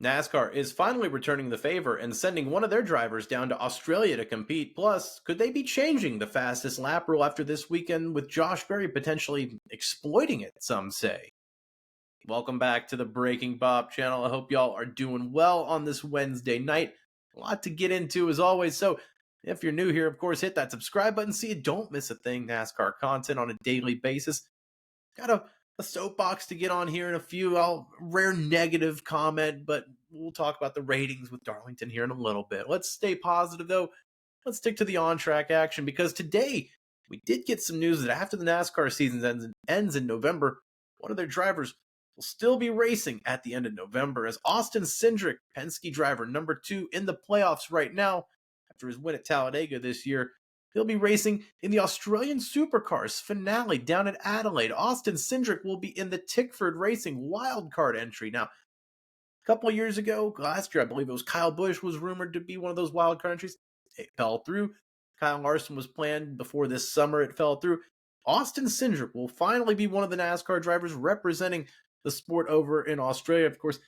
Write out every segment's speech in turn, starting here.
NASCAR is finally returning the favor and sending one of their drivers down to Australia to compete. Plus, could they be changing the fastest lap rule after this weekend with Josh Berry potentially exploiting it, some say? Welcome back to the Breaking Bob channel. I hope y'all are doing well on this Wednesday night. A lot to get into as always. So, if you're new here, of course, hit that subscribe button so you don't miss a thing. NASCAR content on a daily basis. Got a soapbox to get on here in a few. I'll rare negative comment, but we'll talk about the ratings with Darlington here in a little bit. Let's stay positive though. Let's stick to the on-track action because today we did get some news that after the NASCAR season ends in November, one of their drivers will still be racing at the end of November as Austin Cindric, Penske driver number 2 in the playoffs right now after his win at Talladega this year. He'll be racing in the Australian Supercars finale down at Adelaide. Austin Cindric will be in the Tickford Racing wildcard entry. Now, a couple of years ago, last year, I believe it was Kyle Busch was rumored to be one of those wildcard entries. It fell through. Kyle Larson was planned before this summer. It fell through. Austin Cindric will finally be one of the NASCAR drivers representing the sport over in Australia. Of course,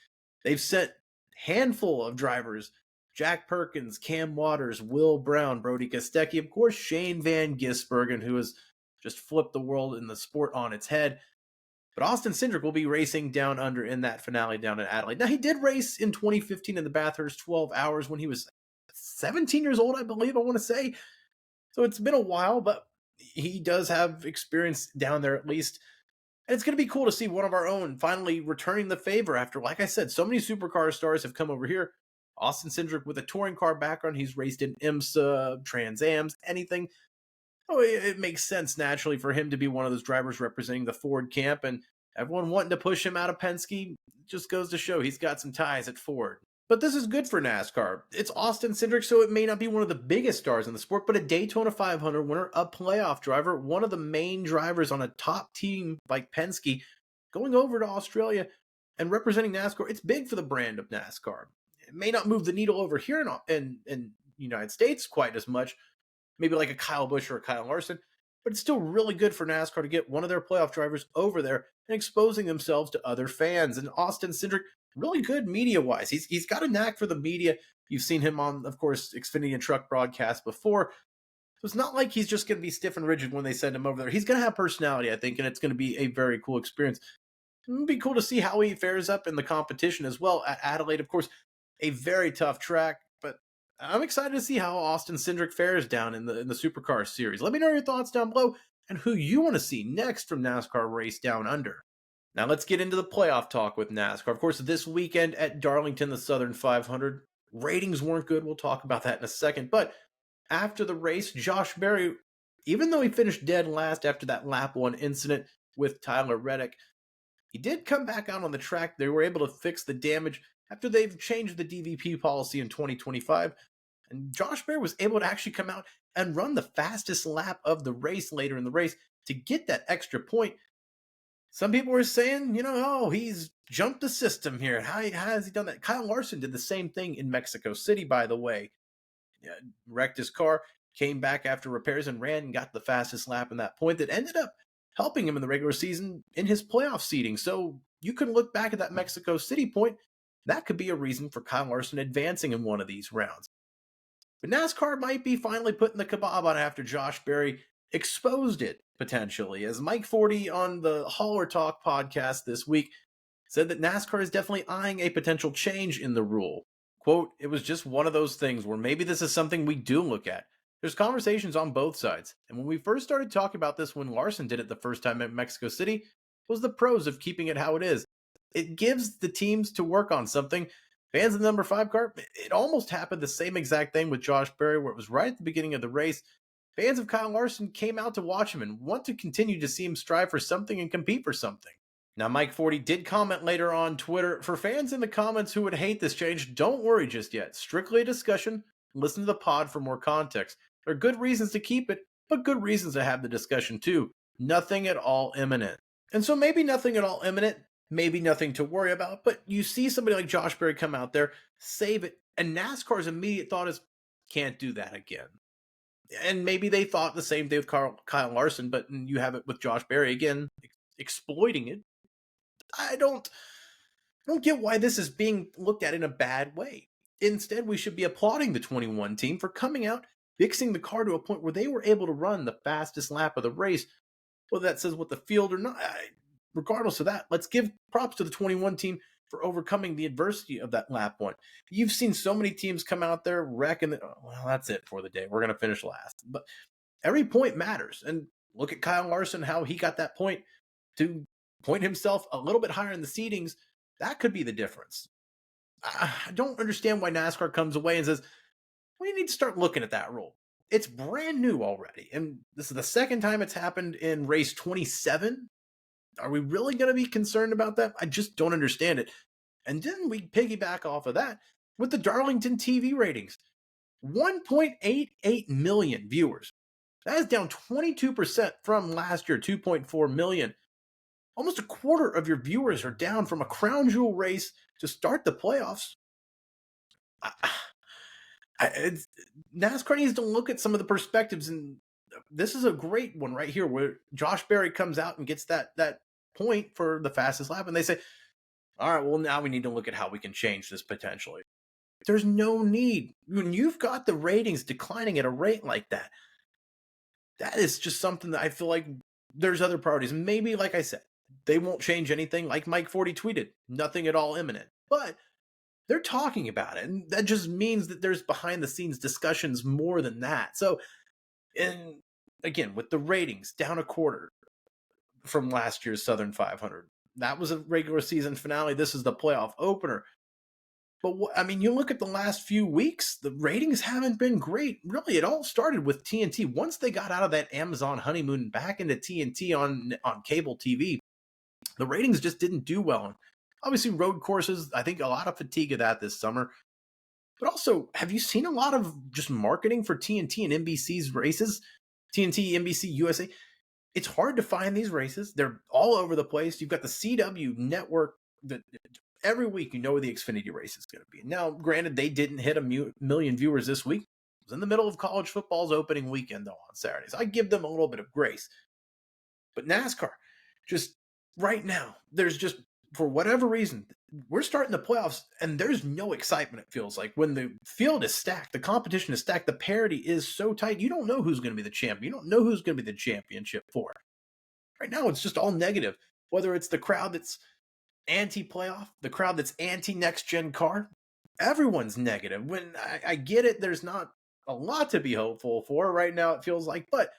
they've sent a handful of drivers: Jack Perkins, Cam Waters, Will Brown, Brody Kostecki, of course, Shane Van Gisbergen, who has just flipped the world in the sport on its head. But Austin Cindric will be racing down under in that finale down in Adelaide. Now, he did race in 2015 in the Bathurst 12 hours when he was 17 years old, I believe, I want to say. So it's been a while, but he does have experience down there at least. And it's going to be cool to see one of our own finally returning the favor after, like I said, so many supercar stars have come over here. Austin Cindric with a touring car background. He's raced in IMSA, Trans Ams, anything. Oh, it makes sense naturally for him to be one of those drivers representing the Ford camp, and everyone wanting to push him out of Penske just goes to show he's got some ties at Ford. But this is good for NASCAR. It's Austin Cindric, so it may not be one of the biggest stars in the sport, but a Daytona 500 winner, a playoff driver, one of the main drivers on a top team like Penske, going over to Australia and representing NASCAR. It's big for the brand of NASCAR. It may not move the needle over here in the United States quite as much, maybe like a Kyle Busch or a Kyle Larson, but it's still really good for NASCAR to get one of their playoff drivers over there and exposing themselves to other fans. And Austin Cindric, really good media-wise. He's got a knack for the media. You've seen him on, of course, Xfinity and Truck broadcasts before. So it's not like he's just going to be stiff and rigid when they send him over there. He's going to have personality, I think, and it's going to be a very cool experience. It'll be cool to see how he fares up in the competition as well at Adelaide. Of course, a very tough track, but I'm excited to see how Austin Cindric fares down in the Supercars series. Let me know your thoughts down below and who you want to see next from NASCAR Race Down Under. Now let's get into the playoff talk with NASCAR. Of course, this weekend at Darlington, the Southern 500, ratings weren't good. We'll talk about that in a second. But after the race, Josh Berry, even though he finished dead last after that lap 1 incident with Tyler Reddick, he did come back out on the track. They were able to fix the damage after they've changed the DVP policy in 2025. And Josh Berry was able to actually come out and run the fastest lap of the race later in the race to get that extra point. Some people were saying, oh, he's jumped the system here. How has he done that? Kyle Larson did the same thing in Mexico City, by the way. Wrecked his car, came back after repairs and ran and got the fastest lap in that point that ended up helping him in the regular season in his playoff seeding. So you can look back at that Mexico City point. That could be a reason for Kyle Larson advancing in one of these rounds. But NASCAR might be finally putting the kebab on after Josh Berry exposed it, potentially, as Mike Forty on the Hauler Talk podcast this week said that NASCAR is definitely eyeing a potential change in the rule. Quote, "It was just one of those things where maybe this is something we do look at. There's conversations on both sides. And when we first started talking about this when Larson did it the first time at Mexico City, was the pros of keeping it how it is. It gives the teams to work on something. Fans of the number 5 car, it almost happened the same exact thing with Josh Berry, where it was right at the beginning of the race. Fans of Kyle Larson came out to watch him and want to continue to see him strive for something and compete for something." Now, Mike Forty did comment later on Twitter, "For fans in the comments who would hate this change, don't worry just yet. Strictly a discussion. Listen to the pod for more context. There are good reasons to keep it, but good reasons to have the discussion too. Nothing at all imminent." And so maybe nothing at all imminent, maybe nothing to worry about, but you see somebody like Josh Berry come out there, save it, and NASCAR's immediate thought is, can't do that again. And maybe they thought the same thing with Kyle Larson, but you have it with Josh Berry again, exploiting it. I don't I don't get why this is being looked at in a bad way. Instead, we should be applauding the 21 team for coming out, fixing the car to a point where they were able to run the fastest lap of the race. Whether that says what the field or not, regardless of that, let's give props to the 21 team for overcoming the adversity of that lap one. You've seen so many teams come out there wrecking. Well, that's it for the day. We're going to finish last. But every point matters. And look at Kyle Larson, how he got that point to point himself a little bit higher in the seedings. That could be the difference. I don't understand why NASCAR comes away and says, we need to start looking at that rule. It's brand new already. And this is the second time it's happened in race 27. Are we really going to be concerned about that? I just don't understand it. And then we piggyback off of that with the Darlington TV ratings. 1.88 million viewers. That is down 22% from last year, 2.4 million. Almost a quarter of your viewers are down from a crown jewel race to start the playoffs. NASCAR needs to look at some of the perspectives, and this is a great one right here where Josh Berry comes out and gets that point for the fastest lap, and they say, all right, well, now we need to look at how we can change this potentially. There's no need. When you've got the ratings declining at a rate like that, that is just something that I feel like there's other priorities. Maybe, like I said, they won't change anything. Like Mike 40 tweeted, nothing at all imminent. But they're talking about it, and that just means that there's behind-the-scenes discussions more than that. So, and again, with the ratings down a quarter from last year's Southern 500, that was a regular season finale. This is the playoff opener. But, I mean, you look at the last few weeks, the ratings haven't been great. Really, it all started with TNT. Once they got out of that Amazon honeymoon back into TNT on cable TV, the ratings just didn't do well. Obviously, road courses, I think a lot of fatigue of that this summer. But also, have you seen a lot of just marketing for TNT and NBC's races? TNT, NBC, USA. It's hard to find these races. They're all over the place. You've got the CW network that every week you know where the Xfinity race is going to be. Now, granted, they didn't hit a million viewers this week. It was in the middle of college football's opening weekend, though, on Saturdays. I give them a little bit of grace. But NASCAR, just right now, there's just, for whatever reason, we're starting the playoffs, and there's no excitement, it feels like. When the field is stacked, the competition is stacked, the parity is so tight, you don't know who's going to be the champion. You don't know who's going to be the championship for. Right now, it's just all negative. Whether it's the crowd that's anti-playoff, the crowd that's anti-next-gen car, everyone's negative. When I get it, there's not a lot to be hopeful for right now, it feels like, but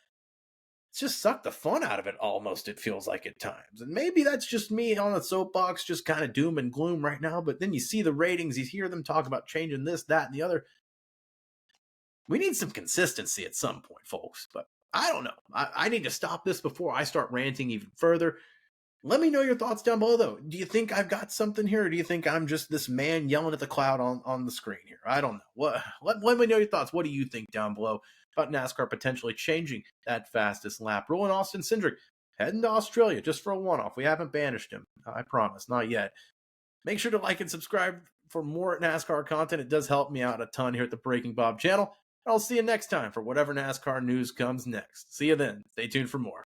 it's just sucked the fun out of it almost, it feels like at times. And maybe that's just me on a soapbox, just kind of doom and gloom right now, but then you see the ratings, you hear them talk about changing this, that, and the other. We need some consistency at some point, folks, but I don't know. I need to stop this before I start ranting even further. Let me know your thoughts down below, though. Do you think I've got something here, or do you think I'm just this man yelling at the cloud on the screen here? I don't know. Let me know your thoughts. What do you think down below about NASCAR potentially changing that fastest lap rule? And Austin Cindric heading to Australia just for a one-off. We haven't banished him. I promise. Not yet. Make sure to like and subscribe for more NASCAR content. It does help me out a ton here at the Breaking Bob channel. I'll see you next time for whatever NASCAR news comes next. See you then. Stay tuned for more.